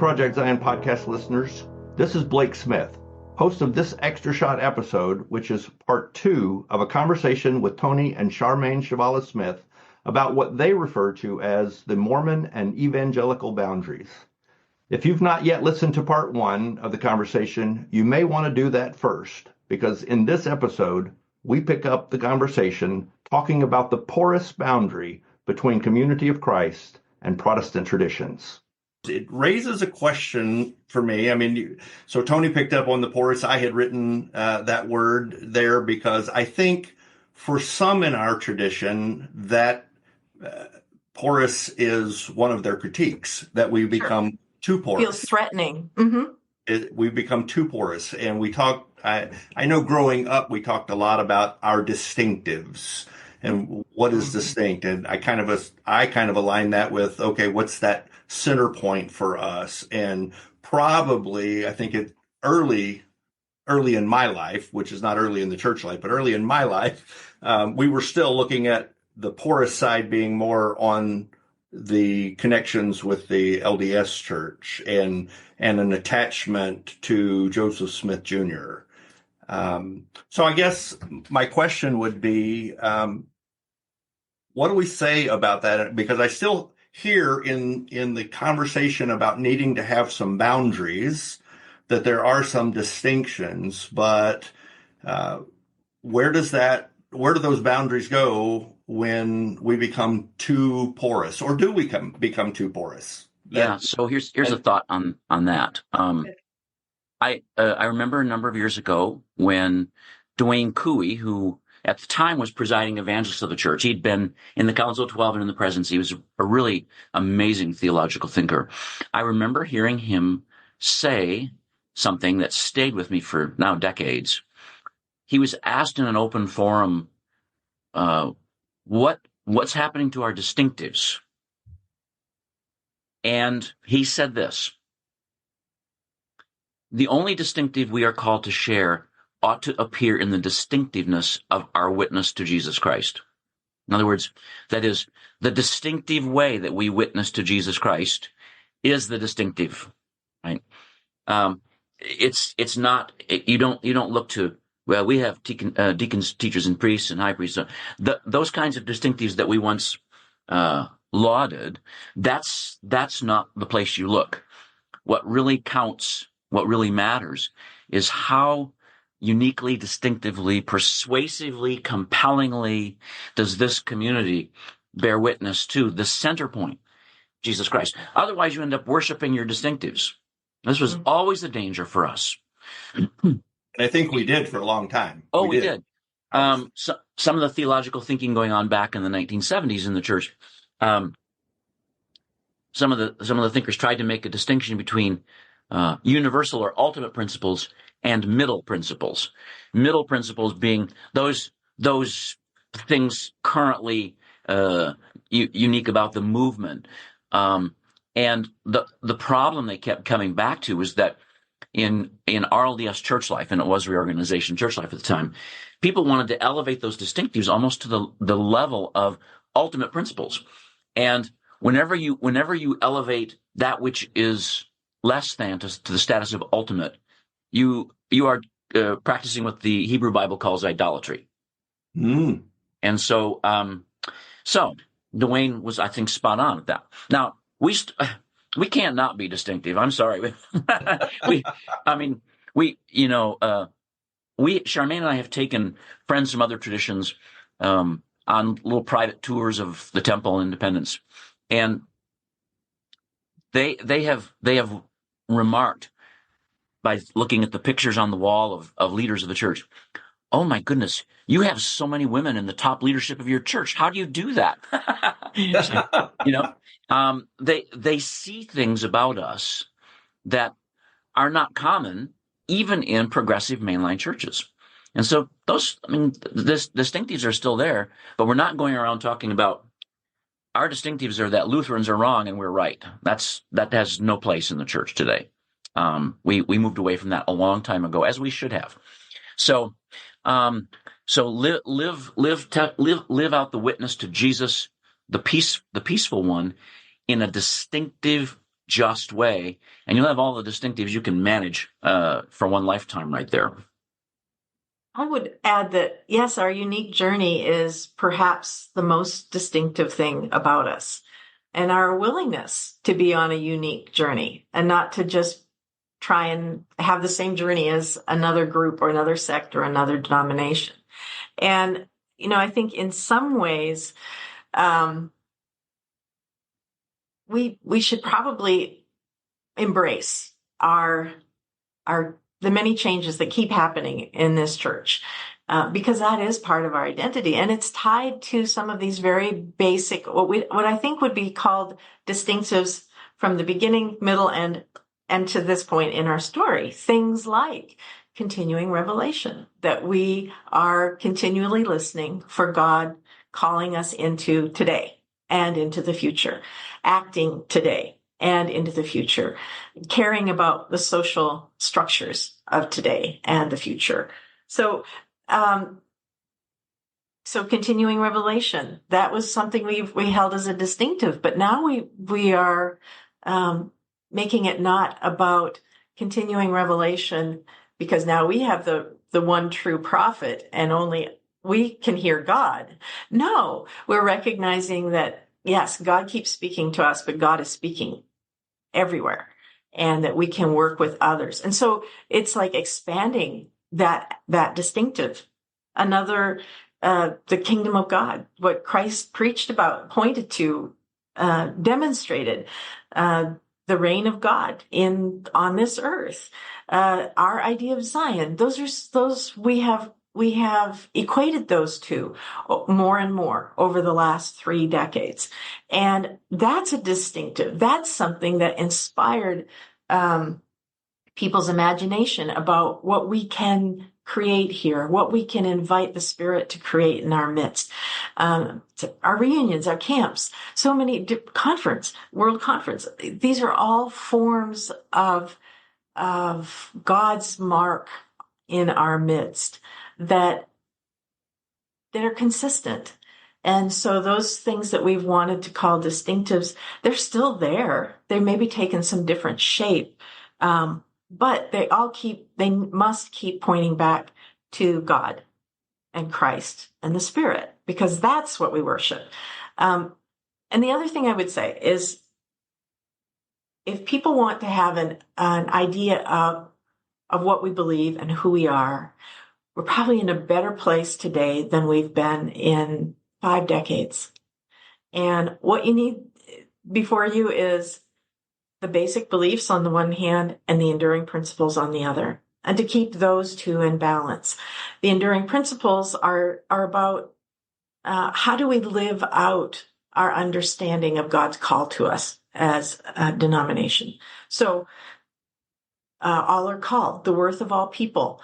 Project Zion podcast listeners. This is Blake Smith, host of this Extra Shot episode, which is part 2 of a conversation with Tony and Charmaine Chvala-Smith about what they refer to as the Mormon and Evangelical boundaries. If you've not yet listened to part 1 of the conversation, you may want to do that first, because in this episode, we pick up the conversation talking about the porous boundary between Community of Christ and Protestant traditions. It raises a question for me. I mean, so Tony picked up on the porous. I had written that word there because I think for some in our tradition that porous is one of their critiques, that we become too porous. Feels threatening. We become too porous. And we talk, I know growing up, we talked a lot about our distinctives and what is distinct. And I kind of align that with, okay, what's that center point for us? And probably, I think early in my life, which is not early in the church life, but early in my life, we were still looking at the porous side being more on the connections with the LDS church and an attachment to Joseph Smith Jr. So I guess my question would be, what do we say about that? Because I still hear in the conversation about needing to have some boundaries that there are some distinctions, but where do those boundaries go when we become too porous, or do we become too porous? Yeah. So here's a thought on that. I remember a number of years ago when Dwayne Cooey, who at the time was presiding evangelist of the church, he'd been in the Council of 12 and in the presidency. He was a really amazing theological thinker. I remember hearing him say something that stayed with me for now decades. He was asked in an open forum, what's happening to our distinctives? And he said this: the only distinctive we are called to share ought to appear in the distinctiveness of our witness to Jesus Christ. In other words, that is, the distinctive way that we witness to Jesus Christ is the distinctive, right? It's not, you don't look to, well, we have deacons, teachers, and priests and high priests. Those kinds of distinctives that we once lauded, that's not the place you look. What really counts, what really matters, is how uniquely, distinctively, persuasively, compellingly does this community bear witness to the center point, Jesus Christ. Otherwise, you end up worshiping your distinctives. This was always the danger for us. And I think we did for a long time. Oh, we did. So, some of the theological thinking going on back in the 1970s in the church, some of the thinkers tried to make a distinction between universal or ultimate principles and middle principles. Middle principles being those things currently unique about the movement. And the problem they kept coming back to was that in RLDS church life, and it was reorganization church life at the time, people wanted to elevate those distinctives almost to the level of ultimate principles. And whenever you elevate that which is less than to the status of ultimate, you are practicing what the Hebrew Bible calls idolatry. And so Dwayne was, I think, spot on at that. Now, we can't not be distinctive. I'm sorry. Charmaine and I have taken friends from other traditions on little private tours of the temple and Independence, and they have remarked, by looking at the pictures on the wall of leaders of the church, oh my goodness, you have so many women in the top leadership of your church. How do you do that? They see things about us that are not common even in progressive mainline churches. And so distinctives are still there, but we're not going around talking about our distinctives are that Lutherans are wrong and we're right. That has no place in the church today. We moved away from that a long time ago, as we should have. So live out the witness to Jesus, the peaceful one, in a distinctive just way, and you'll have all the distinctives you can manage for one lifetime right there. I would add that, yes, our unique journey is perhaps the most distinctive thing about us, and our willingness to be on a unique journey and not to just try and have the same journey as another group or another sect or another denomination. And, I think in some ways, we should probably embrace the many changes that keep happening in this church, because that is part of our identity, and it's tied to some of these very basic, what I think would be called distinctives from the beginning, middle, and to this point in our story. Things like continuing revelation, that we are continually listening for God calling us into today and into the future, acting today and into the future, caring about the social structures of today and the future. So continuing revelation, that was something we held as a distinctive, but now we are making it not about continuing revelation because now we have the one true prophet and only we can hear God. No, we're recognizing that, yes, God keeps speaking to us, but God is speaking everywhere, and that we can work with others. And so it's like expanding that distinctive. Another, the kingdom of God, what Christ preached about, pointed to, demonstrated, the reign of God on this earth, our idea of Zion. Those we have equated those two more and more over the last 3 decades. And that's a distinctive. That's something that inspired people's imagination about what we can create here, what we can invite the Spirit to create in our midst. Our reunions, our camps, so many world conference. These are all forms of God's mark in our midst that are consistent. And so those things that we've wanted to call distinctives, they're still there. They may be taking some different shape, but they must keep pointing back to God and Christ and the Spirit, because that's what we worship. And the other thing I would say is, if people want to have an idea of what we believe and who we are, we're probably in a better place today than we've been in 5 decades. And what you need before you is the basic beliefs on the one hand and the enduring principles on the other, and to keep those two in balance. The enduring principles are about how do we live out our understanding of God's call to us as a denomination. So all are called, the worth of all people,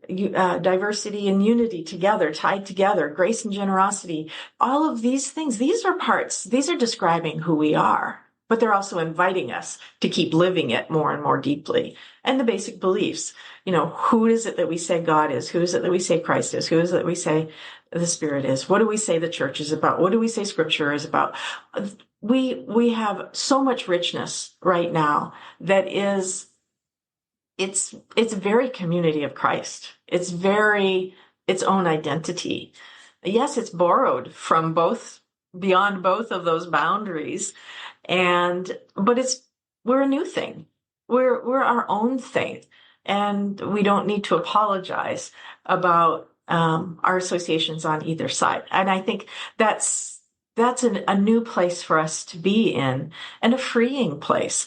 diversity and unity together, tied together, grace and generosity, all of these things, these are describing who we are, but they're also inviting us to keep living it more and more deeply. And the basic beliefs, who is it that we say God is? Who is it that we say Christ is? Who is it that we say the Spirit is? What do we say the church is about? What do we say Scripture is about? We have so much richness right now that is, it's very community of Christ. It's very its own identity. Yes, it's borrowed from beyond both of those boundaries, but we're a new thing. We're our own thing, and we don't need to apologize about our associations on either side. And I think that's a new place for us to be in, and a freeing place.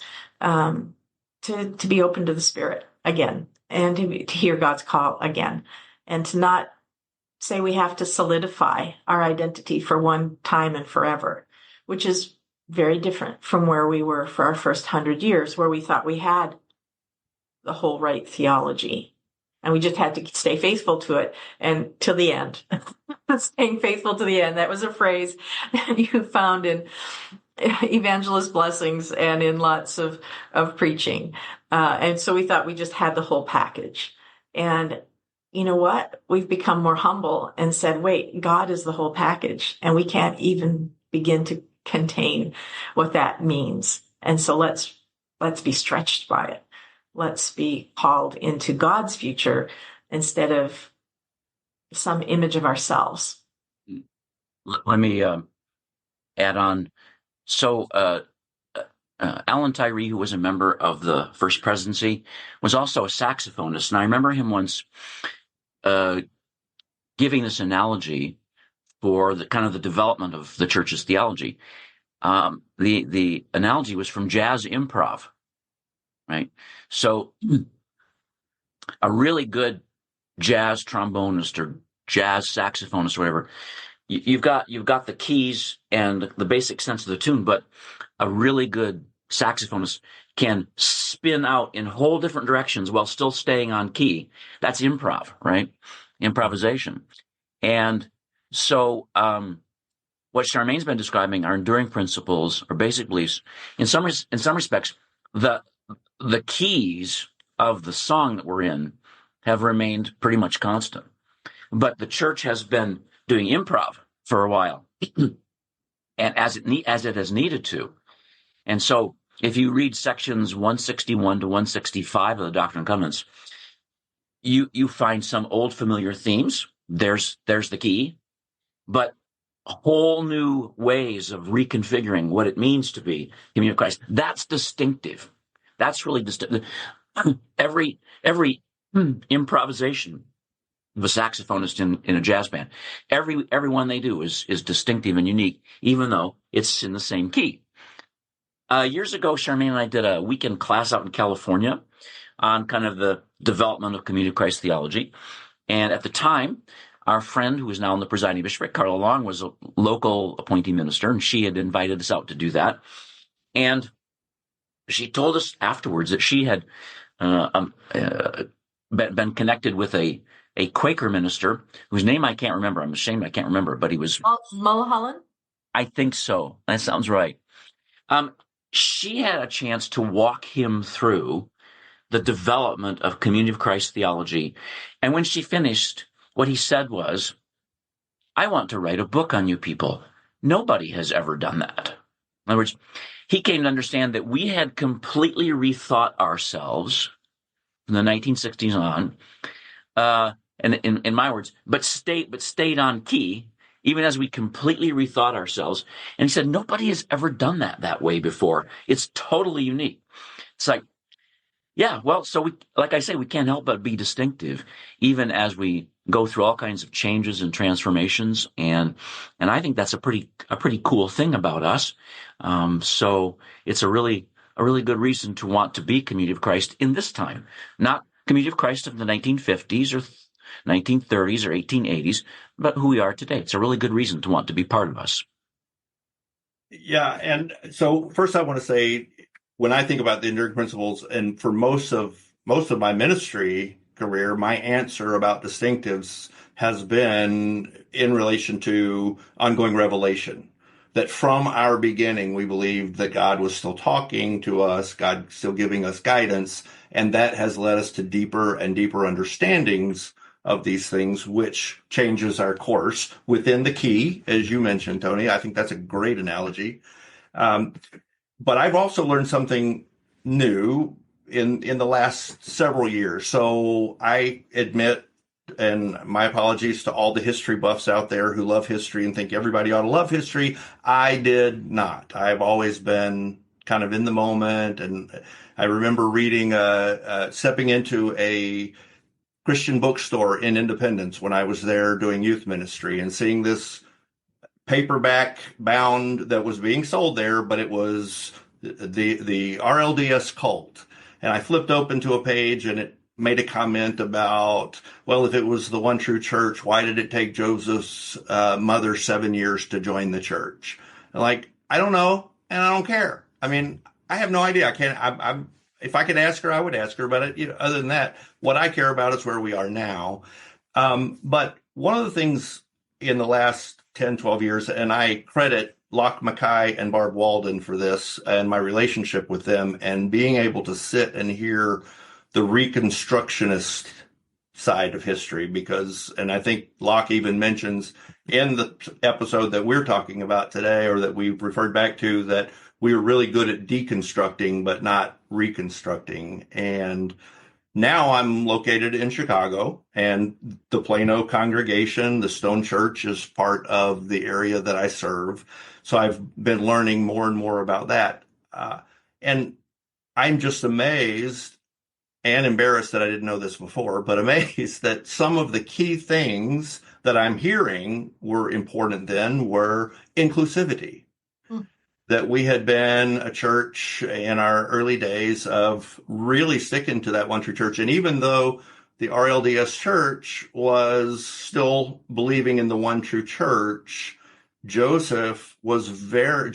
To be open to the Spirit again, and to hear God's call again, and to not say we have to solidify our identity for one time and forever, which is very different from where we were for our first 100 years, where we thought we had the whole right theology, and we just had to stay faithful to it and till the end. Staying faithful to the end. That was a phrase that you found in evangelist blessings and in lots of preaching. And so we thought we just had the whole package. And you know what? We've become more humble and said, wait, God is the whole package, and we can't even begin to contain what that means. And so let's let's be stretched by it. Let's be called into God's future instead of some image of ourselves. Let me add on. So Alan Tyree, who was a member of the First Presidency, was also a saxophonist. And I remember him once giving this analogy for the kind of the development of the church's theology. The analogy was from jazz improv, right? So a really good jazz trombonist or jazz saxophonist or whatever, you've got the keys and the basic sense of the tune, but a really good saxophonist can spin out in whole different directions while still staying on key. That's improv, right? Improvisation. And so what Charmaine's been describing, our enduring principles or basic beliefs, in some respects, the keys of the song that we're in have remained pretty much constant. But the church has been doing improv for a while, and as it has needed to. And so if you read sections 161 to 165 of the Doctrine and Covenants, you find some old familiar themes. There's the key, but whole new ways of reconfiguring what it means to be community of Christ. That's distinctive. That's really distinctive. Every improvisation of a saxophonist in a jazz band, every one they do is distinctive and unique, even though it's in the same key. Years ago, Charmaine and I did a weekend class out in California on kind of the development of community of Christ theology. And at the time, our friend, who is now in the presiding bishopric, Carla Long, was a local appointee minister, and she had invited us out to do that. And she told us afterwards that she had been connected with a Quaker minister whose name I can't remember. I'm ashamed I can't remember, but he was... Mulholland? I think so. That sounds right. She had a chance to walk him through the development of community of Christ theology. And when she finished, what he said was, I want to write a book on you people. Nobody has ever done that. In other words, he came to understand that we had completely rethought ourselves from the 1960s on, and in my words, but stayed on key, even as we completely rethought ourselves. And he said, nobody has ever done that way before. It's totally unique. It's like, yeah, well, so we, like I say, we can't help but be distinctive, even as we go through all kinds of changes and transformations. And I think that's a pretty cool thing about us. So it's a really good reason to want to be community of Christ in this time, not community of Christ of the 1950s or 1930s or 1880s, but who we are today. It's a really good reason to want to be part of us. Yeah. And so first I want to say, when I think about the enduring principles, and for most of my ministry career, my answer about distinctives has been in relation to ongoing revelation. That from our beginning, we believed that God was still talking to us, God still giving us guidance, and that has led us to deeper and deeper understandings of these things, which changes our course within the key, as you mentioned, Tony. I think that's a great analogy. But I've also learned something new in the last several years. So I admit, and my apologies to all the history buffs out there who love history and think everybody ought to love history. I did not. I've always been kind of in the moment. And I remember reading, stepping into a Christian bookstore in Independence when I was there doing youth ministry and seeing this paperback bound that was being sold there, but it was the RLDS cult. And I flipped open to a page and it made a comment about, well, if it was the one true church, why did it take Joseph's mother 7 years to join the church? And like, I don't know, and I don't care. I mean, I have no idea. If I could ask her, I would ask her. But other than that, what I care about is where we are now. But one of the things in the last 10, 12 years, and I credit Locke Mackay and Barb Walden for this and my relationship with them and being able to sit and hear the Reconstructionist side of history, because, and I think Locke even mentions in the episode that we're talking about today, or that we've referred back to, that we were really good at deconstructing, but not reconstructing. And now I'm located in Chicago, and the Plano congregation, the Stone Church, is part of the area that I serve. So I've been learning more and more about that. And I'm just amazed and embarrassed that I didn't know this before, but amazed that some of the key things that I'm hearing were important then were inclusivity. That we had been a church in our early days of really sticking to that one true church. And even though the RLDS church was still believing in the one true church, Joseph III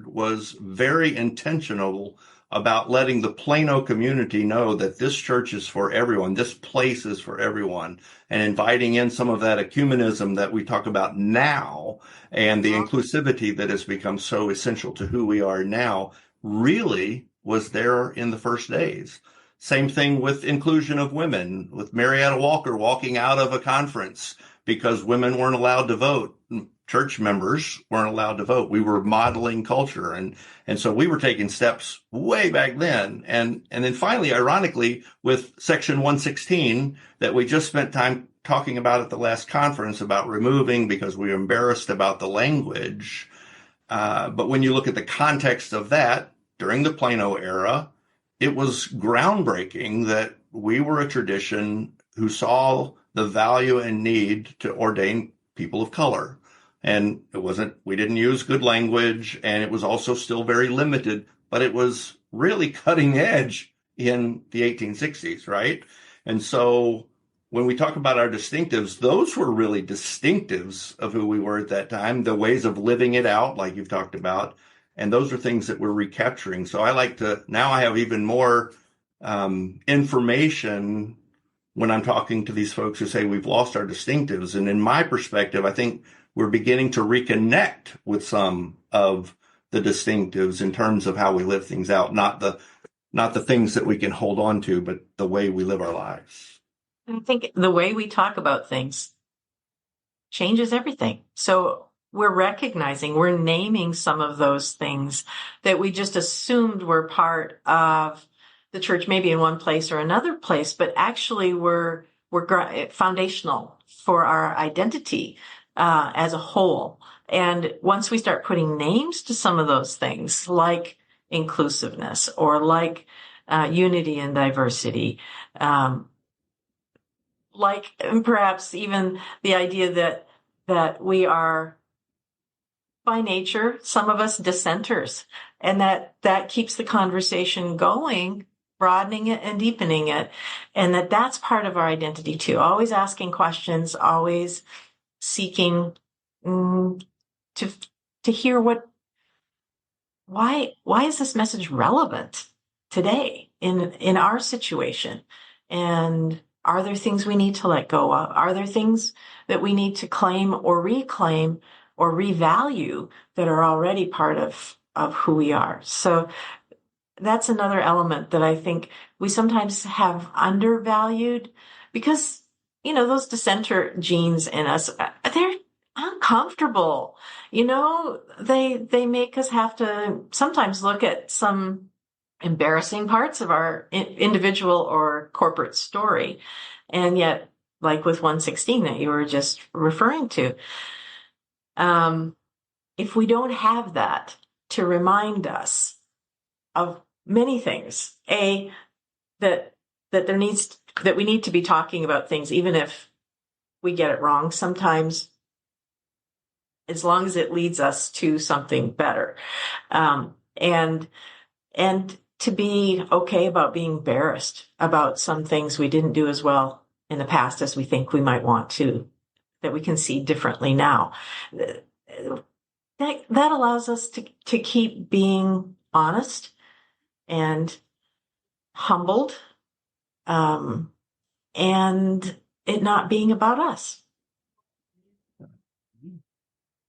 was very intentional about letting the Plano community know that this church is for everyone. This place is for everyone, and inviting in some of that ecumenism that we talk about now and the inclusivity that has become so essential to who we are now really was there in the first days. Same thing with inclusion of women, with Marietta Walker walking out of a conference because women weren't allowed to vote. Church members weren't allowed to vote. We were modeling culture. And so we were taking steps way back then. And then finally, ironically, with Section 116 that we just spent time talking about at the last conference about removing because we were embarrassed about the language. But when you look at the context of that during the Plano era, it was groundbreaking that we were a tradition who saw the value and need to ordain people of color. And we didn't use good language, and it was also still very limited, but it was really cutting edge in the 1860s, right? And so when we talk about our distinctives, those were really distinctives of who we were at that time, the ways of living it out, like you've talked about. And those are things that we're recapturing. So now I have even more information when I'm talking to these folks who say we've lost our distinctives. And in my perspective, I think we're beginning to reconnect with some of the distinctives in terms of how we live things out, not the things that we can hold on to, but the way we live our lives. I think the way we talk about things changes everything. So we're naming some of those things that we just assumed were part of the church, maybe in one place or another place, but actually were foundational for our identity as a whole. And once we start putting names to some of those things, like inclusiveness or like unity and diversity, like perhaps even the idea that we are by nature, some of us dissenters, and that keeps the conversation going, broadening it and deepening it, and that's part of our identity too. Always asking questions, always seeking to hear why is this message relevant today in our situation, and are there things we need to let go of? Are there things that we need to claim or reclaim or revalue that are already part of who we are? So that's another element that I think we sometimes have undervalued because, those dissenter genes in us, they're uncomfortable. They make us have to sometimes look at some embarrassing parts of our individual or corporate story. And yet, like with 116 that you were just referring to, if we don't have that to remind us of many things, that we need to be talking about things, even if we get it wrong sometimes, as long as it leads us to something better, and to be okay about being embarrassed about some things we didn't do as well in the past as we think we might want to, that we can see differently now. That allows us to keep being honest and humbled, and it not being about us.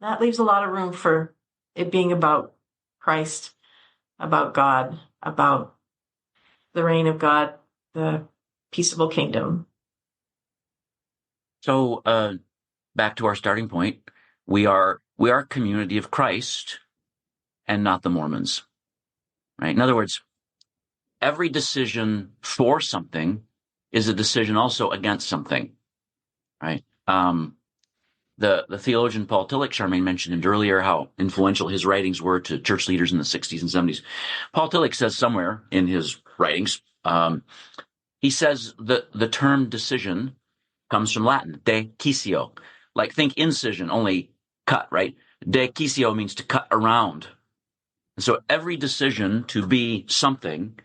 That leaves a lot of room for it being about Christ, about God, about the reign of God, the peaceable kingdom. So back to our starting point, we are a community of Christ, and not the Mormons, right? In other words, every decision for something is a decision also against something, right? The theologian Paul Tillich, Charmaine mentioned earlier how influential his writings were to church leaders in the 60s and 70s. Paul Tillich says somewhere in his writings, he says that the term decision comes from Latin, decisio. Like think incision, only cut, right? Decisio means to cut around. And so every decision to be something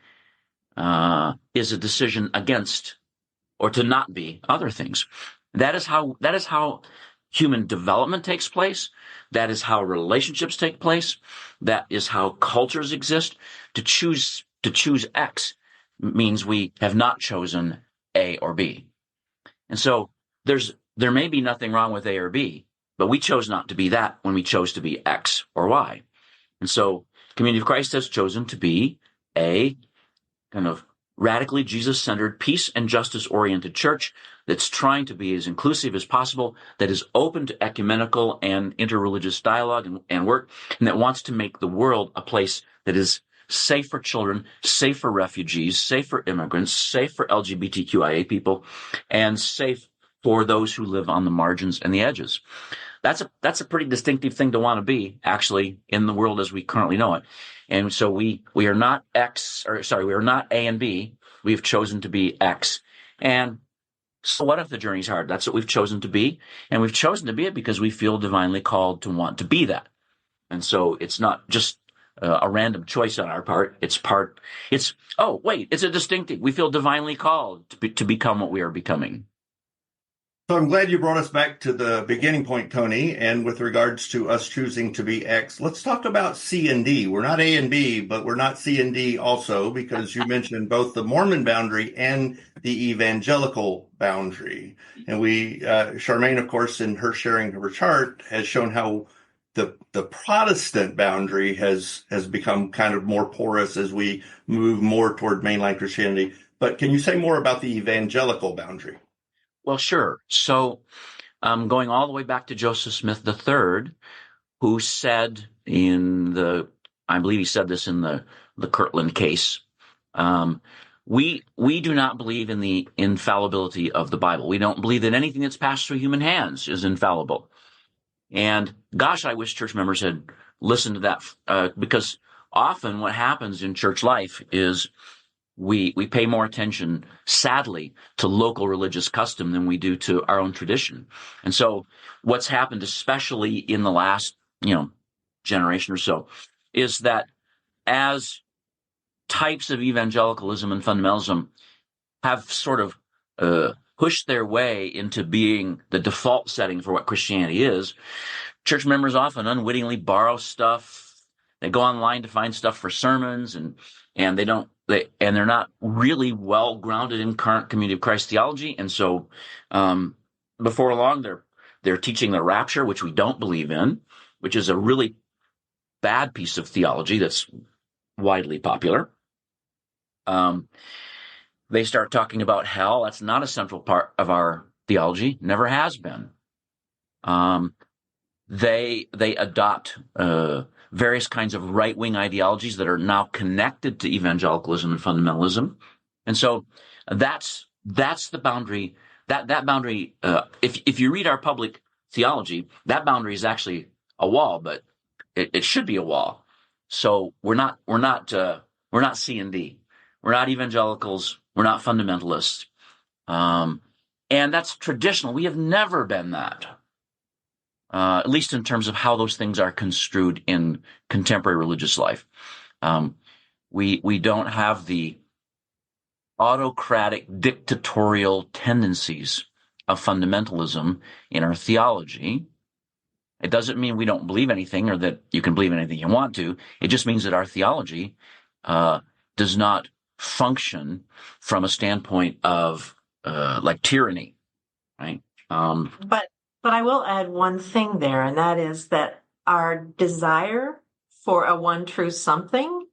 is a decision against or to not be other things. That is how human development takes place. That is how relationships take place. That is how cultures exist. To choose X means we have not chosen A or B. And so there may be nothing wrong with A or B, but we chose not to be that when we chose to be X or Y. And so Community of Christ has chosen to be a kind of radically Jesus-centered, peace and justice-oriented church that's trying to be as inclusive as possible, that is open to ecumenical and interreligious dialogue and work, and that wants to make the world a place that is safe for children, safe for refugees, safe for immigrants, safe for LGBTQIA people, and safe for those who live on the margins and the edges. That's a pretty distinctive thing to want to be, actually, in the world as we currently know it. And so we are not we are not A and B. We've chosen to be X. And so what if the journey's hard? That's what we've chosen to be. And we've chosen to be it because we feel divinely called to want to be that. And so it's not just a random choice on our part. It's a distinctive. We feel divinely called to become what we are becoming. So I'm glad you brought us back to the beginning point, Tony. And with regards to us choosing to be X, let's talk about C and D. We're not A and B, but we're not C and D also, because you mentioned both the Mormon boundary and the evangelical boundary. And Charmaine, of course, in her sharing of her chart, has shown how the Protestant boundary has become kind of more porous as we move more toward mainline Christianity. But can you say more about the evangelical boundary? Well, sure. So going all the way back to Joseph Smith III, who said I believe he said this in the Kirtland case, we do not believe in the infallibility of the Bible. We don't believe that anything that's passed through human hands is infallible. And gosh, I wish church members had listened to that, because often what happens in church life is we pay more attention, sadly, to local religious custom than we do to our own tradition. And so what's happened, especially in the last, generation or so, is that as types of evangelicalism and fundamentalism have sort of pushed their way into being the default setting for what Christianity is, church members often unwittingly borrow stuff. They go online to find stuff for sermons, and they're not really well grounded in current Community of Christ theology. And so before long, they're teaching the rapture, which we don't believe in, which is a really bad piece of theology that's widely popular. They start talking about hell. That's not a central part of our theology, never has been. They adopt various kinds of right-wing ideologies that are now connected to evangelicalism and fundamentalism. And so that's the boundary. That boundary, if you read our public theology, that boundary is actually a wall, but it should be a wall. So we're not C and D. We're not evangelicals. We're not fundamentalists. And that's traditional. We have never been that. At least in terms of how those things are construed in contemporary religious life. We don't have the autocratic, dictatorial tendencies of fundamentalism in our theology. It doesn't mean we don't believe anything or that you can believe anything you want to. It just means that our theology does not function from a standpoint of like tyranny, right? But I will add one thing there, and that is that our desire for a one true something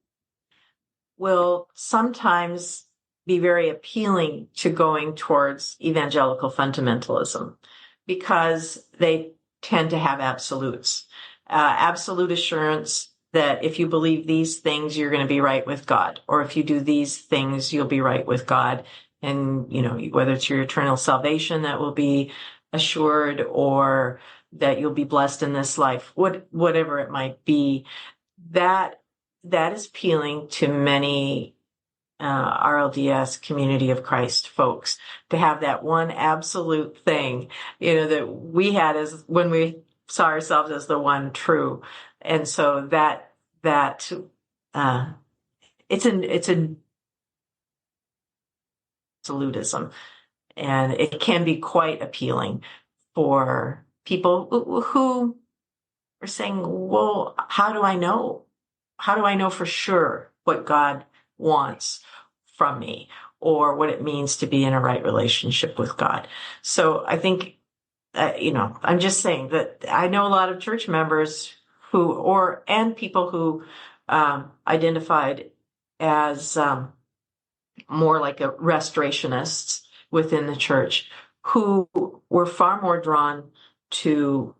will sometimes be very appealing to going towards evangelical fundamentalism, because they tend to have absolutes. Absolute assurance that if you believe these things, you're going to be right with God, or if you do these things, you'll be right with God. And, whether it's your eternal salvation that will be assured, or that you'll be blessed in this life, whatever it might be, that is appealing to many RLDS Community of Christ folks, to have that one absolute thing, that we had as when we saw ourselves as the one true. And so that it's an absolutism, and it can be quite appealing for people who are saying, well, how do I know? How do I know for sure what God wants from me, or what it means to be in a right relationship with God? So I think, I'm just saying that I know a lot of church members and people who identified as more like a restorationists within the church, who were far more drawn to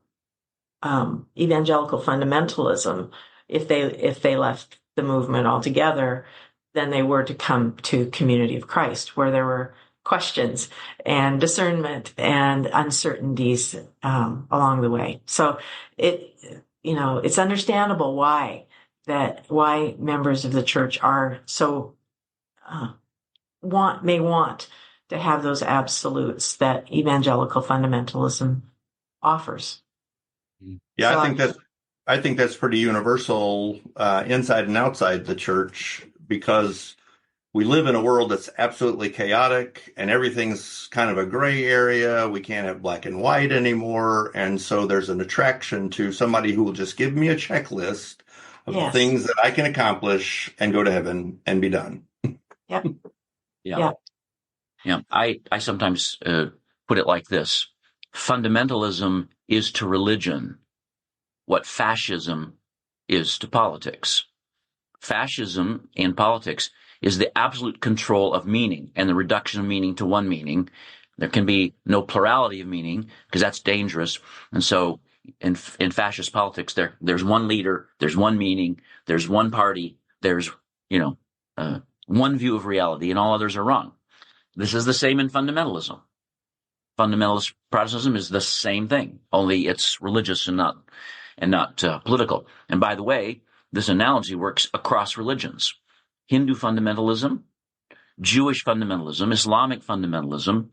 evangelical fundamentalism if they left the movement altogether than they were to come to Community of Christ, where there were questions and discernment and uncertainties along the way. So it's understandable why members of the church are so may want to have those absolutes that evangelical fundamentalism offers. Yeah, So I think that's pretty universal inside and outside the church, because we live in a world that's absolutely chaotic and everything's kind of a gray area. We can't have black and white anymore. And so there's an attraction to somebody who will just give me a checklist of Yes. things that I can accomplish and go to heaven and be done. Yep. Yeah. I sometimes put it like this. Fundamentalism is to religion what fascism is to politics. Fascism in politics is the absolute control of meaning and the reduction of meaning to one meaning. There can be no plurality of meaning, because that's dangerous. And so in fascist politics, there's one leader, there's one meaning, there's one party, there's one view of reality, and all others are wrong. This is the same in fundamentalism. Fundamentalist Protestantism is the same thing, only it's religious and not political. And by the way, this analogy works across religions. Hindu fundamentalism, Jewish fundamentalism, Islamic fundamentalism,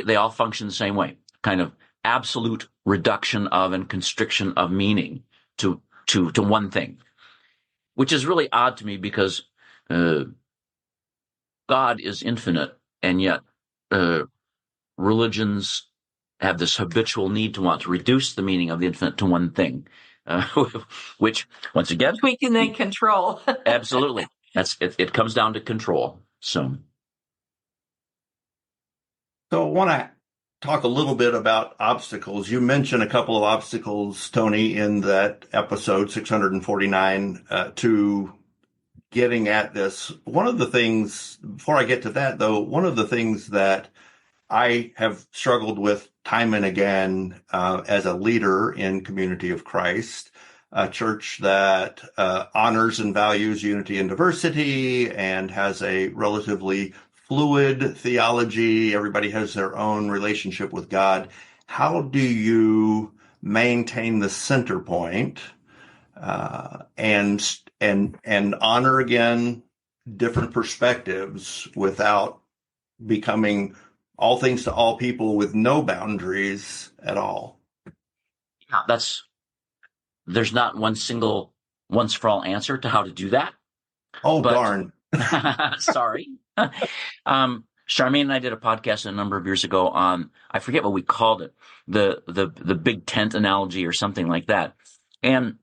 they all function the same way. Kind of absolute reduction of and constriction of meaning to one thing, which is really odd to me, because God is infinite, and yet religions have this habitual need to want to reduce the meaning of the infinite to one thing, which, once again, we can then control. Absolutely. It comes down to control. So I want to talk a little bit about obstacles. You mentioned a couple of obstacles, Tony, in that episode 649 to getting at this. One of the things, before I get to that, though, one of the things that I have struggled with time and again as a leader in Community of Christ, a church that honors and values unity and diversity and has a relatively fluid theology. Everybody has their own relationship with God. How do you maintain the center point and honor again different perspectives without becoming all things to all people with no boundaries at all? There's not one single once for all answer to how to do that. Oh, darn. Sorry. Charmaine and I did a podcast a number of years ago on, I forget what we called it, the big tent analogy or something like that. And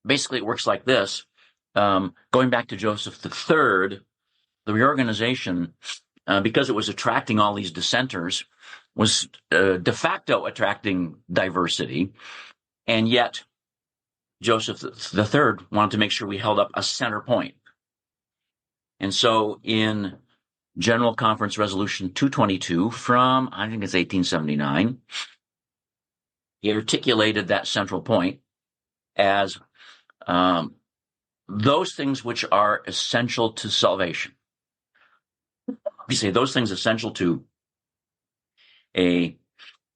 basically it works like this. Going back to Joseph III, the reorganization, because it was attracting all these dissenters, was de facto attracting diversity. And yet Joseph III wanted to make sure we held up a center point. And so in General Conference Resolution 222 from, I think it's 1879, he articulated that central point as those things which are essential to salvation. You say those things essential to a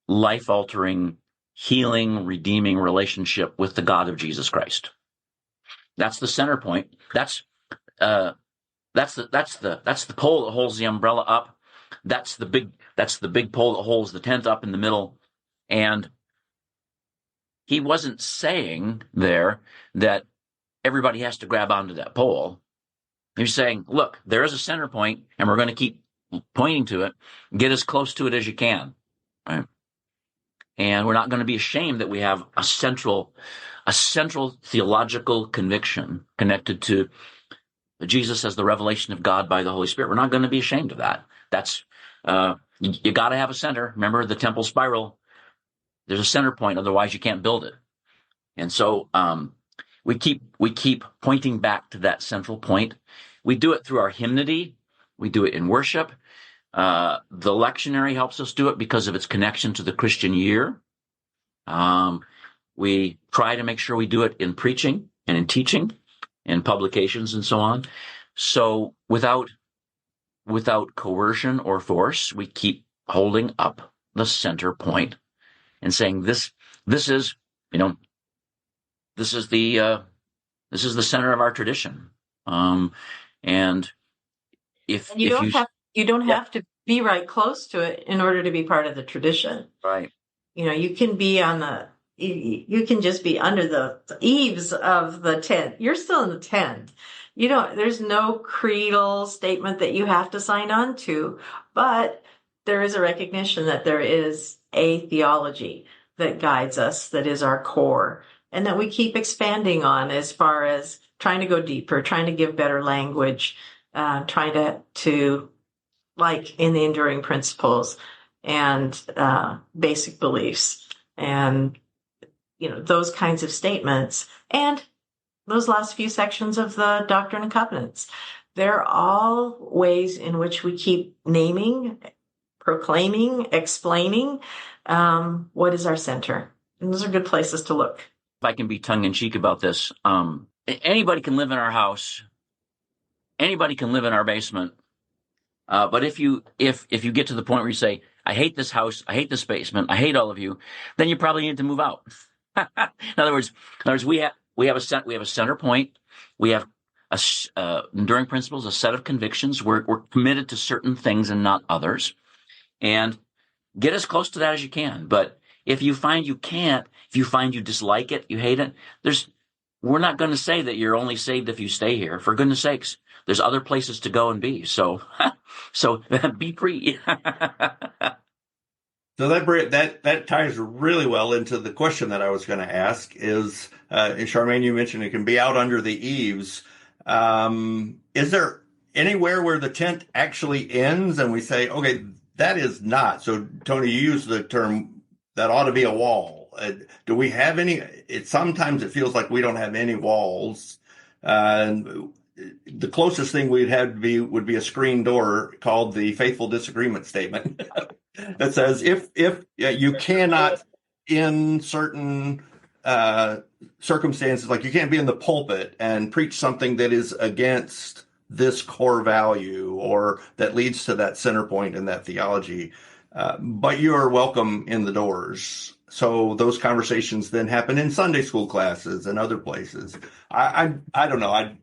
life-altering, healing, redeeming relationship with the God of Jesus Christ. That's the center point. That's the pole that holds the umbrella up. That's the big pole that holds the tent up in the middle. And he wasn't saying there that everybody has to grab onto that pole. He's saying, look, there is a center point, and we're going to keep pointing to it. Get as close to it as you can, right? And we're not going to be ashamed that we have a central theological conviction connected to Jesus as the revelation of God by the Holy Spirit. We're not going to be ashamed of that. That's you got to have a center. Remember the temple spiral? There's a center point, otherwise you can't build it. And so we keep pointing back to that central point. We do it through our hymnody. We do it in worship. The lectionary helps us do it because of its connection to the Christian year. We try to make sure we do it in preaching and in teaching and publications and so on. So without coercion or force, we keep holding up the center point and saying this is the center of our tradition. And you don't have to be right close to it in order to be part of the tradition. Right. You can be you can just be under the eaves of the tent. You're still in the tent. There's no creedal statement that you have to sign on to, but there is a recognition that there is a theology that guides us, that is our core, and that we keep expanding on as far as trying to go deeper, trying to give better language, trying to like in the enduring principles and basic beliefs and those kinds of statements, and those last few sections of the Doctrine and Covenants. They're all ways in which we keep naming, proclaiming, explaining what is our center. And those are good places to look. If I can be tongue-in-cheek about this, anybody can live in our house. Anybody can live in our basement. But if you get to the point where you say, I hate this house, I hate this basement, I hate all of you, then you probably need to move out. In other words, we have a center point. We have enduring principles, a set of convictions. We're committed to certain things and not others. And get as close to that as you can. But if you find you can't, if you find you dislike it, you hate it, we're not going to say that you're only saved if you stay here. For goodness sakes, there's other places to go and be. So be free. So that ties really well into the question that I was going to ask is, Charmaine, you mentioned it can be out under the eaves. Is there anywhere where the tent actually ends and we say, okay, that is not? So Tony, you use the term that ought to be a wall. Do we have any? Sometimes it feels like we don't have any walls. The closest thing we'd have would be a screen door called the Faithful Disagreement Statement that says if you cannot, in certain circumstances, like you can't be in the pulpit and preach something that is against this core value or that leads to that center point in that theology, but you are welcome in the doors. So those conversations then happen in Sunday school classes and other places. I don't know.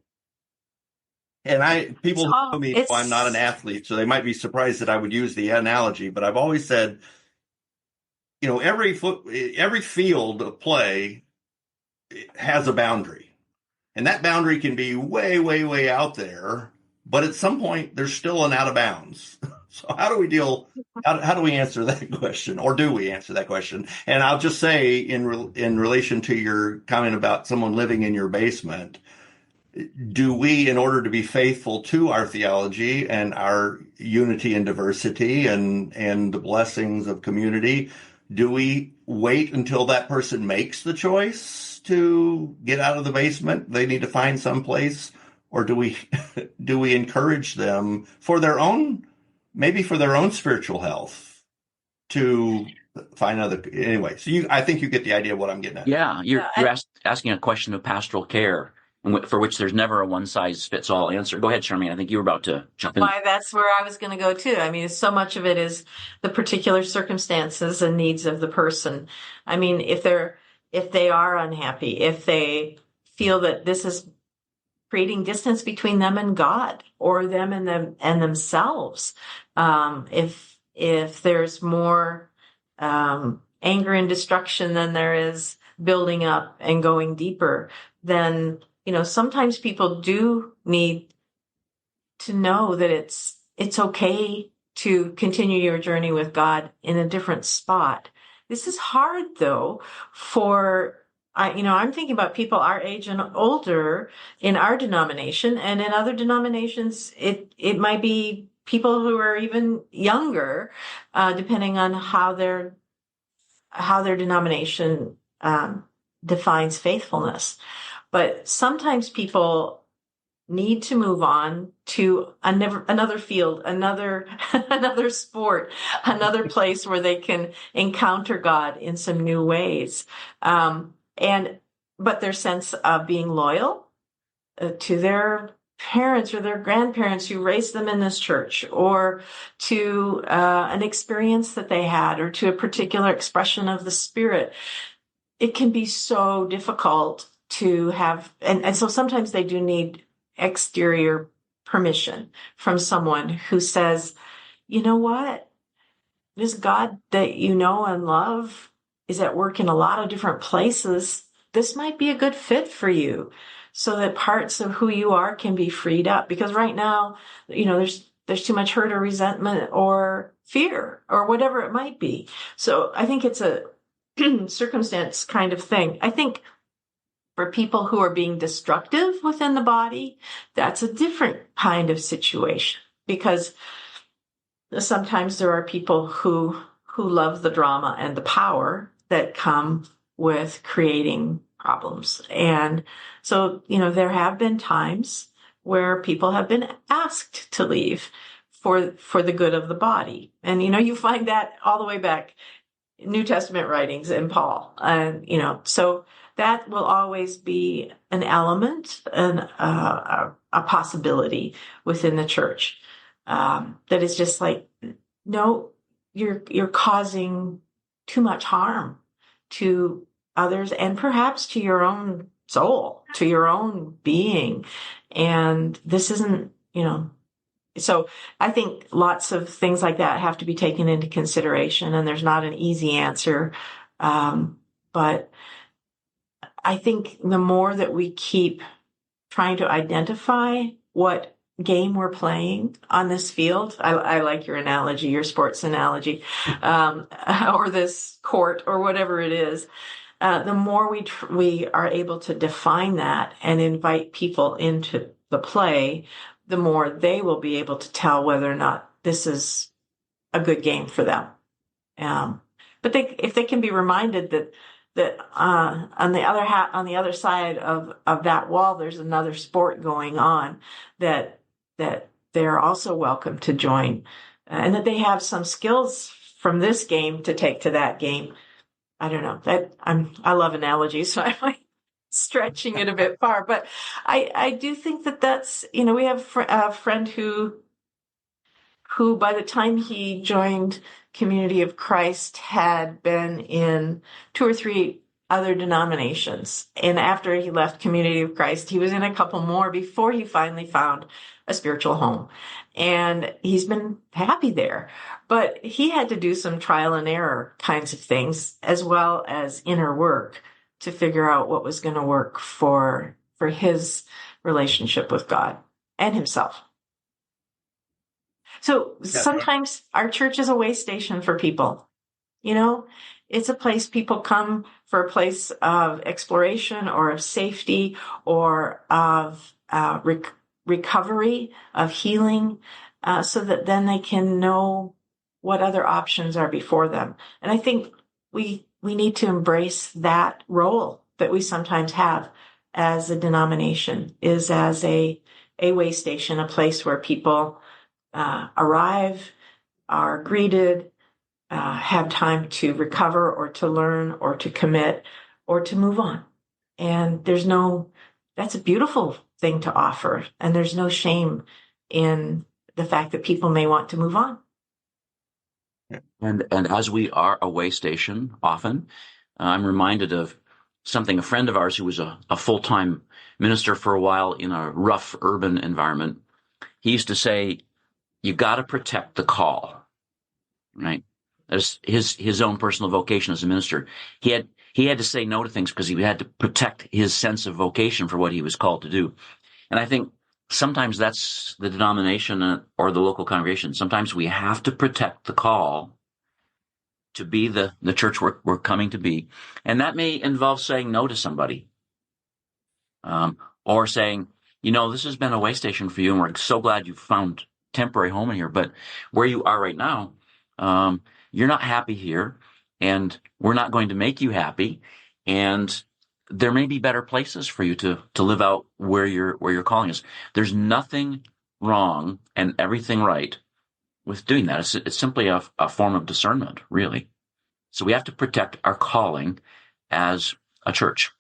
People know me know I'm not an athlete, so they might be surprised that I would use the analogy, but I've always said, every field of play has a boundary, and that boundary can be way, way, way out there, but at some point there's still an out of bounds. So how do we answer that question, or do we answer that question? And I'll just say in relation to your comment about someone living in your basement, do we, in order to be faithful to our theology and our unity and diversity and the blessings of community, do we wait until that person makes the choice to get out of the basement? They need to find some place, or do we encourage them maybe for their own spiritual health, to find another. Anyway, so I think you get the idea of what I'm getting at. Yeah, you're asking a question of pastoral care for which there's never a one size fits all answer. Go ahead, Charmaine. I think you were about to jump in. Why, that's where I was going to go too. I mean, so much of it is the particular circumstances and needs of the person. I mean, if they are unhappy, if they feel that this is creating distance between them and God, or them and themselves, if there's more anger and destruction than there is building up and going deeper, then sometimes people do need to know that it's okay to continue your journey with God in a different spot. This is hard though I'm thinking about people our age and older in our denomination, and in other denominations, it might be people who are even younger, depending on how their denomination defines faithfulness. But sometimes people need to move on to another field, another sport, another place where they can encounter God in some new ways. But their sense of being loyal to their parents or their grandparents who raised them in this church, or to an experience that they had, or to a particular expression of the Spirit. It can be so difficult to have, and so sometimes they do need exterior permission from someone who says, you know what, this God that you know and love is at work in a lot of different places. This might be a good fit for you, so that parts of who you are can be freed up. Because right now, there's too much hurt or resentment or fear or whatever it might be. So I think it's a circumstance kind of thing. I think for people who are being destructive within the body, that's a different kind of situation, because sometimes there are people who love the drama and the power that come with creating problems. And so, there have been times where people have been asked to leave for the good of the body. And, you find that all the way back New Testament writings in Paul. And, so that will always be an element and a possibility within the church. That is just like, no, you're causing too much harm to others, and perhaps to your own soul, to your own being. And this isn't, so I think lots of things like that have to be taken into consideration, and there's not an easy answer. But I think the more that we keep trying to identify what game we're playing on this field, I like your analogy, your sports analogy, or this court or whatever it is, the more we are able to define that and invite people into the play, the more they will be able to tell whether or not this is a good game for them. But if they can be reminded that on the other side of that wall, there's another sport going on, that they're also welcome to join, and that they have some skills from this game to take to that game. I don't know, I love analogies, so I'm like stretching it a bit far, but I do think that's, we have a friend who by the time he joined Community of Christ had been in 2 or 3 other denominations. And after he left Community of Christ, he was in a couple more before he finally found a spiritual home. And he's been happy there. But he had to do some trial and error kinds of things, as well as inner work, to figure out what was going to work for his relationship with God and himself. So sometimes our church is a way station for people. It's a place people come for, a place of exploration or of safety or of recovery, of healing, so that then they can know what other options are before them. And I think we need to embrace that role that we sometimes have as a denomination, is as a way station, a place where people arrive, are greeted, have time to recover or to learn or to commit or to move on. And that's a beautiful thing to offer. And there's no shame in the fact that people may want to move on. And as we are a way station often, I'm reminded of something a friend of ours who was a full-time minister for a while in a rough urban environment. He used to say, you got to protect the call, right? That's his own personal vocation as a minister. He had to say no to things because he had to protect his sense of vocation for what he was called to do. And I think sometimes that's the denomination or the local congregation. Sometimes we have to protect the call to be the church we're coming to be. And that may involve saying no to somebody. Or saying, this has been a way station for you, and we're so glad you found temporary home in here. But where you are right now, you're not happy here, and we're not going to make you happy. And there may be better places for you to live out where your calling is. There's nothing wrong and everything right with doing that. It's simply a form of discernment, really. So we have to protect our calling as a church.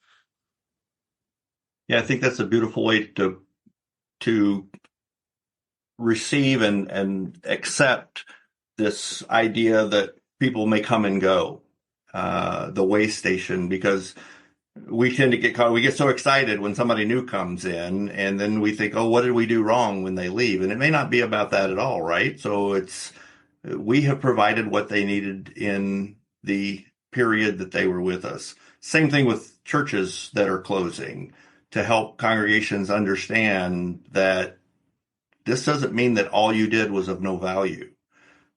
Yeah, I think that's a beautiful way to receive and accept this idea that people may come and go, the way station, because we tend to we get so excited when somebody new comes in, and then we think, oh, what did we do wrong when they leave? And it may not be about that at all, right? So we have provided what they needed in the period that they were with us. Same thing with churches that are closing, to help congregations understand that this doesn't mean that all you did was of no value.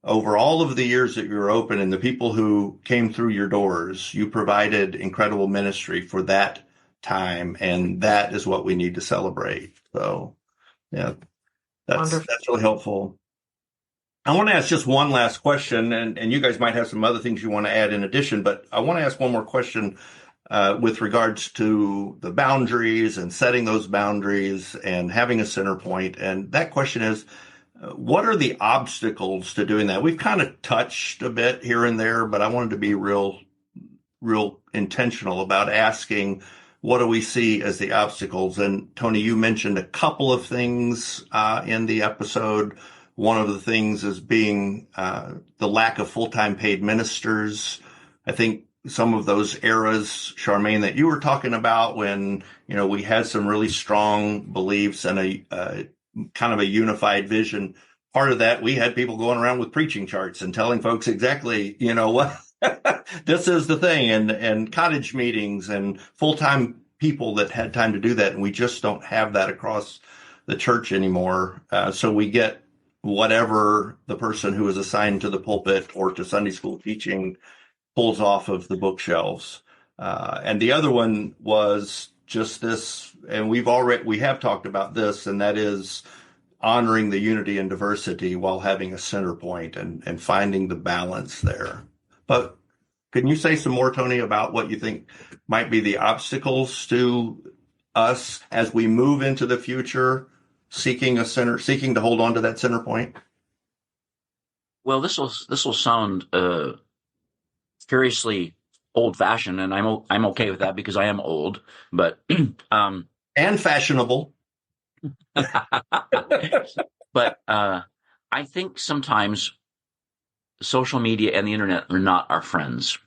Over all of the years that you were open and the people who came through your doors, you provided incredible ministry for that time, and that is what we need to celebrate. So, yeah, that's really helpful. I want to ask just one last question, and you guys might have some other things you want to add in addition, but I want to ask one more question with regards to the boundaries and setting those boundaries and having a center point. And that question is, what are the obstacles to doing that? We've kind of touched a bit here and there, but I wanted to be real intentional about asking, what do we see as the obstacles? And Tony, you mentioned a couple of things in the episode. One of the things is being the lack of full-time paid ministers. I think some of those eras, Charmaine, that you were talking about, when we had some really strong beliefs and a kind of a unified vision. Part of that, we had people going around with preaching charts and telling folks exactly, what this is the thing, and cottage meetings and full-time people that had time to do that. And we just don't have that across the church anymore. So we get whatever the person who is assigned to the pulpit or to Sunday school teaching pulls off of the bookshelves. And the other one was just this, and we have talked about this, and that is honoring the unity and diversity while having a center point and finding the balance there. But can you say some more, Tony, about what you think might be the obstacles to us as we move into the future, seeking to hold on to that center point? Well, this will sound curiously old-fashioned, and I'm okay with that because I am old, but and fashionable. But I think sometimes social media and the internet are not our friends.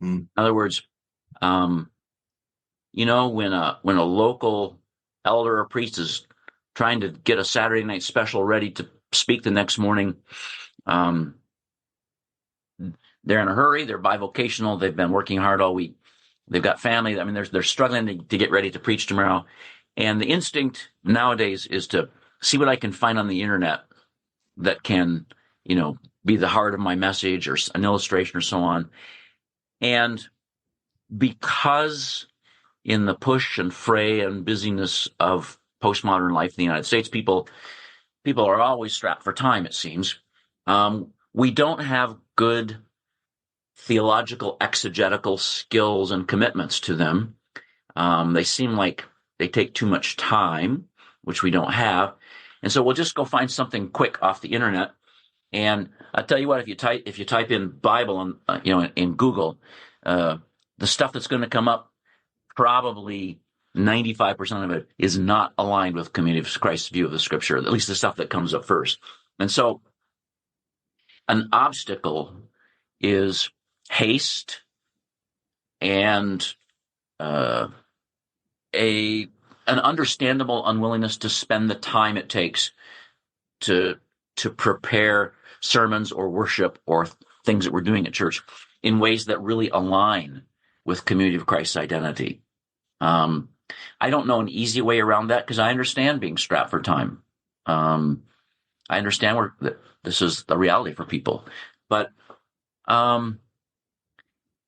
In other words, when a local elder or priest is trying to get a Saturday night special ready to speak the next morning, they're in a hurry. They're bivocational. They've been working hard all week. They've got family. I mean, they're struggling to get ready to preach tomorrow. And the instinct nowadays is to see what I can find on the internet that can, be the heart of my message or an illustration or so on. And because in the push and fray and busyness of postmodern life in the United States, people are always strapped for time, it seems. We don't have good theological, exegetical skills and commitments to them. They seem like they take too much time, which we don't have. And so we'll just go find something quick off the internet And I tell you what, if you type in Bible in Google, the stuff that's going to come up, probably 95% of it is not aligned with Community of Christ's view of the Scripture, at least the stuff that comes up first. And so an obstacle is haste and an understandable unwillingness to spend the time it takes to prepare sermons or worship or things that we're doing at church in ways that really align with Community of Christ's identity. I don't know an easy way around that because I understand being strapped for time. I understand this is the reality for people, but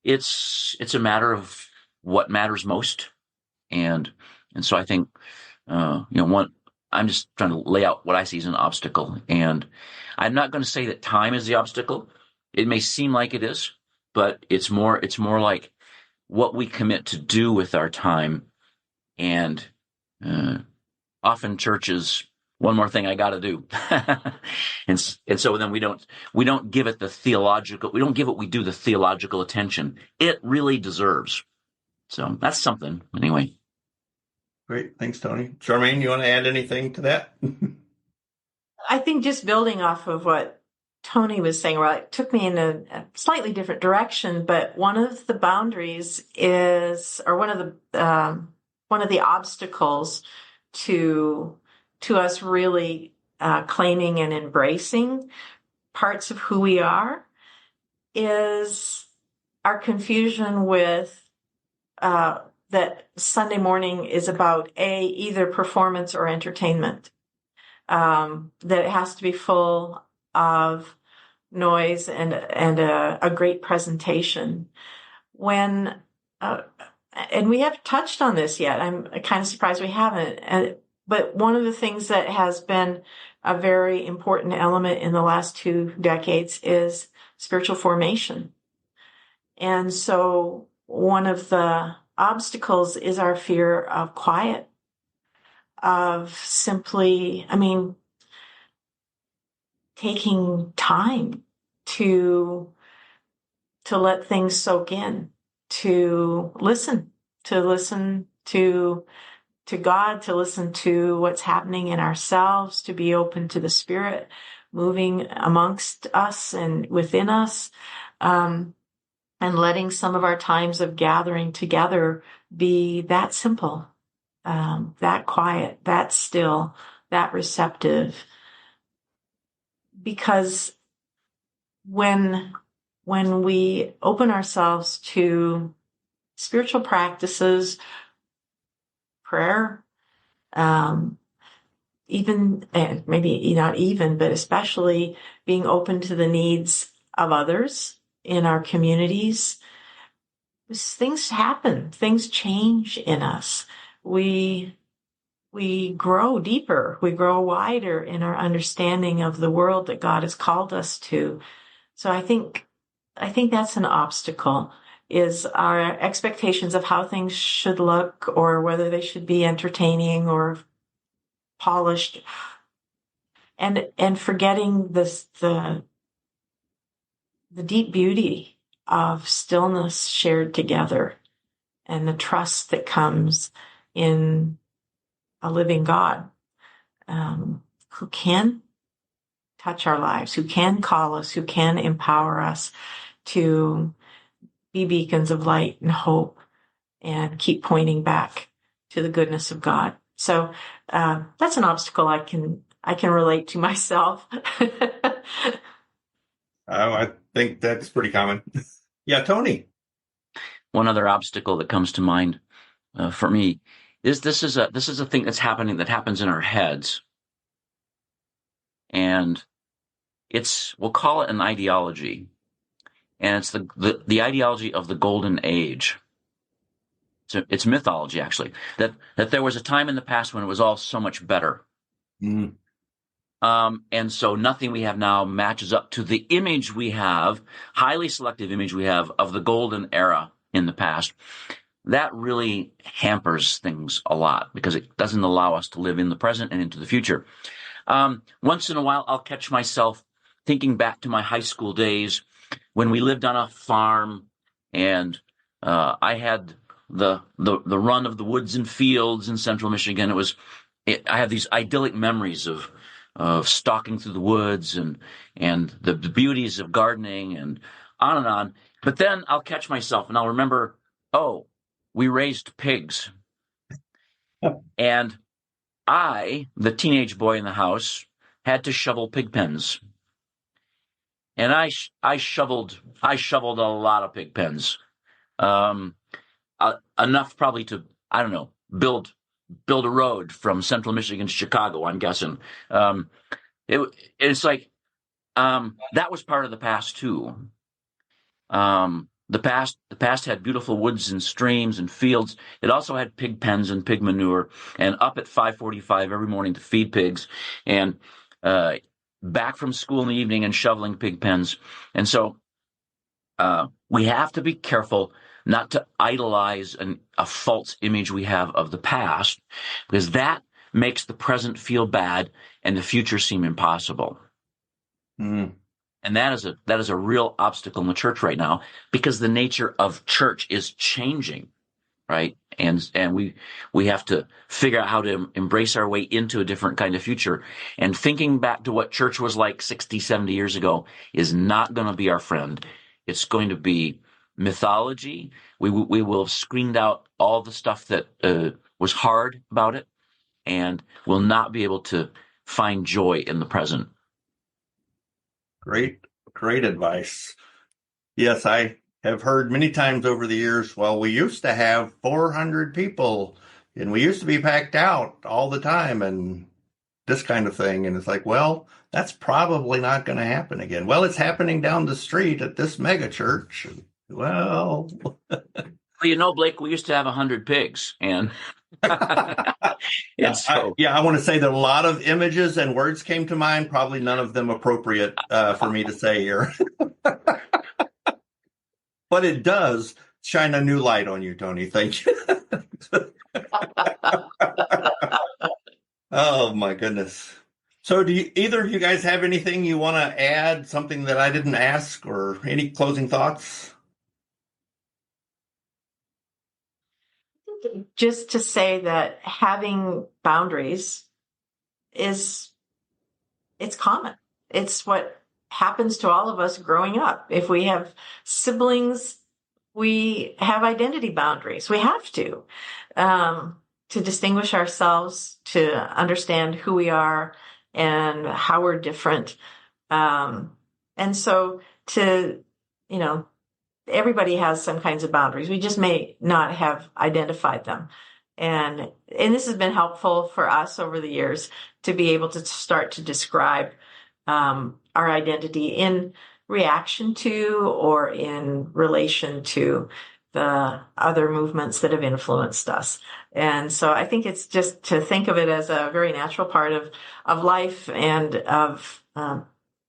it's a matter of what matters most, and so I think I'm just trying to lay out what I see as an obstacle, and I'm not going to say that time is the obstacle. It may seem like it is, but it's more like what we commit to do with our time. And often churches, one more thing I got to do, and so then we don't give it the theological. We don't give what we do the theological attention it really deserves. So that's something anyway. Great, thanks, Tony. Charmaine, you want to add anything to that? I think just building off of what Tony was saying, well, it took me in a slightly different direction. But one of the boundaries is, or one of the obstacles to us really claiming and embracing parts of who we are is our confusion with that Sunday morning is about either performance or entertainment. That it has to be full of noise and a great presentation. When and we haven't touched on this yet. I'm kind of surprised we haven't. But one of the things that has been a very important element in the last 2 decades is spiritual formation. And so one of the obstacles is our fear of quiet, of simply, taking time to let things soak in, to listen to God, to listen to what's happening in ourselves, to be open to the Spirit moving amongst us and within us, and letting some of our times of gathering together be that simple, that quiet, that still, that receptive. Because when we open ourselves to spiritual practices, prayer, even, and maybe not even, but especially being open to the needs of others in our communities, things happen, things change in us. We grow deeper, we grow wider in our understanding of the world that God has called us to. So I think that's an obstacle, is our expectations of how things should look or whether they should be entertaining or polished, and forgetting the deep beauty of stillness shared together and the trust that comes in a living God, who can touch our lives, who can call us, who can empower us to be beacons of light and hope and keep pointing back to the goodness of God. So that's an obstacle I can relate to myself. I think that's pretty common. Yeah, Tony. One other obstacle that comes to mind for me is this is a thing that happens in our heads, and we'll call it an ideology, and it's the ideology of the golden age. So it's mythology, actually, that there was a time in the past when it was all so much better. Mm. And so nothing we have now matches up to the image we have, highly selective image we have of the golden era in the past. That really hampers things a lot because it doesn't allow us to live in the present and into the future. Once in a while, I'll catch myself thinking back to my high school days when we lived on a farm, and I had the run of the woods and fields in central Michigan. I have these idyllic memories of stalking through the woods and the beauties of gardening and on and on. But then I'll catch myself and I'll remember, oh, we raised pigs. And I, the teenage boy in the house, had to shovel pig pens. And I shoveled a lot of pig pens. Enough probably to, I don't know, build a road from central Michigan to Chicago, I'm guessing. It's like, that was part of the past too. The past had beautiful woods and streams and fields. It also had pig pens and pig manure, and up at 5:45 every morning to feed pigs, and back from school in the evening and shoveling pig pens. And so we have to be careful not to idolize a false image we have of the past, because that makes the present feel bad and the future seem impossible. Mm. And that is a real obstacle in the church right now, because the nature of church is changing, right? And we have to figure out how to embrace our way into a different kind of future. And thinking back to what church was like 60, 70 years ago is not going to be our friend. It's going to be mythology. We will have screened out all the stuff that was hard about it, and will not be able to find joy in the present. Great advice. Yes, I have heard many times over the years, well, we used to have 400 people and we used to be packed out all the time and this kind of thing. And it's like, well, that's probably not going to happen again. Well, it's happening down the street at this mega church. Well, Blake, we used to have 100 pigs, and I want to say that a lot of images and words came to mind, probably none of them appropriate for me to say here. But it does shine a new light on you, Tony. Thank you. Oh, my goodness. So do either of you guys have anything you want to add, something that I didn't ask, or any closing thoughts? Just to say that having boundaries it's common. It's what happens to all of us growing up. If we have siblings, we have identity boundaries. We have to distinguish ourselves, to understand who we are and how we're different. And so everybody has some kinds of boundaries. We just may not have identified them. And this has been helpful for us over the years to be able to start to describe our identity in reaction to or in relation to the other movements that have influenced us. And so I think it's just to think of it as a very natural part of life and of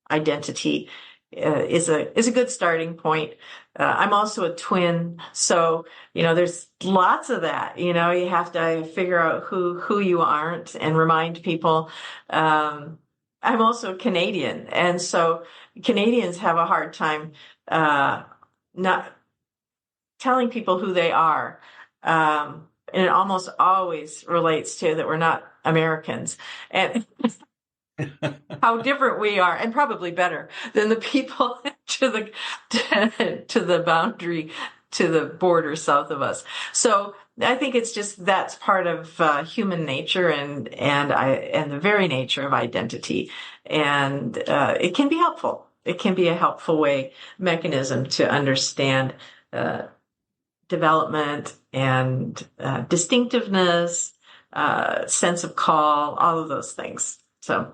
identity is a good starting point. I'm also a twin, so there's lots of that. You have to figure out who you aren't and remind people. I'm also Canadian, and so Canadians have a hard time not telling people who they are. And it almost always relates to that we're not Americans. And how different we are, and probably better than the people to the boundary, to the border south of us. So I think it's just that's part of human nature and the very nature of identity, and it can be helpful. It can be a helpful mechanism to understand development and distinctiveness, sense of call, all of those things. So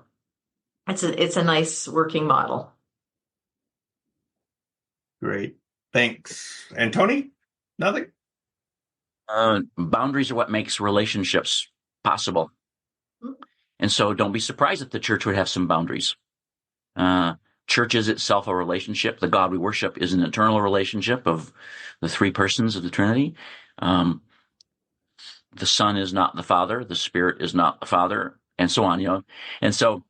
it's a nice working model. Great. Thanks. And Tony, nothing? Boundaries are what makes relationships possible. Mm-hmm. And so don't be surprised that the church would have some boundaries. Church is itself a relationship. The God we worship is an eternal relationship of the three persons of the Trinity. The Son is not the Father. The Spirit is not the Father, and so on, And so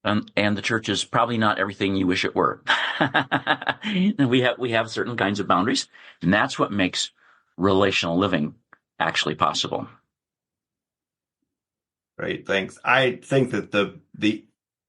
and the church is probably not everything you wish it were. And we have certain kinds of boundaries, and that's what makes relational living actually possible. Great, thanks. I think that the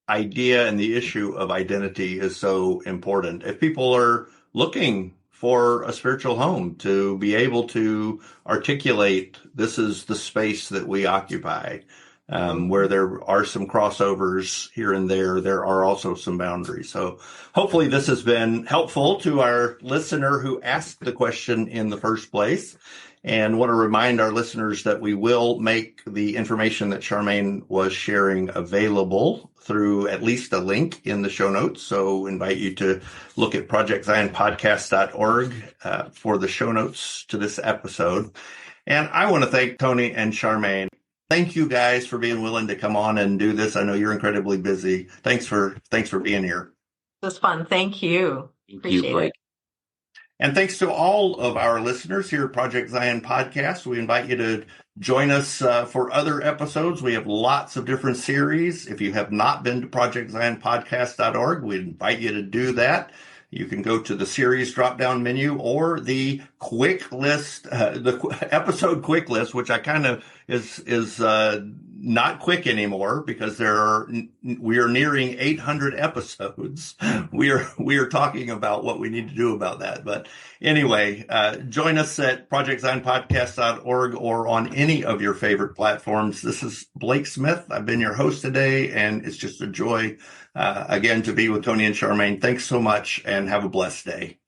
idea and the issue of identity is so important. If people are looking for a spiritual home, to be able to articulate, this is the space that we occupy, where there are some crossovers here and there are also some boundaries. So hopefully this has been helpful to our listener who asked the question in the first place. And want to remind our listeners that we will make the information that Charmaine was sharing available through at least a link in the show notes. So invite you to look at projectzionpodcast.org for the show notes to this episode. And I want to thank Tony and Charmaine. Thank you guys for being willing to come on and do this. I know you're incredibly busy. Thanks for being here. It was fun. Thank you. Appreciate it. And thanks to all of our listeners here at Project Zion Podcast. We invite you to join us for other episodes. We have lots of different series. If you have not been to projectzionpodcast.org, we invite you to do that. You can go to the series drop-down menu or the quick list, the episode quick list, which I kind of is not quick anymore because we are nearing 800 episodes. We are talking about what we need to do about that. But anyway, join us at projectzionpodcast.org or on any of your favorite platforms. This is Blake Smith. I've been your host today, and it's just a joy again to be with Tony and Charmaine. Thanks so much, and have a blessed day.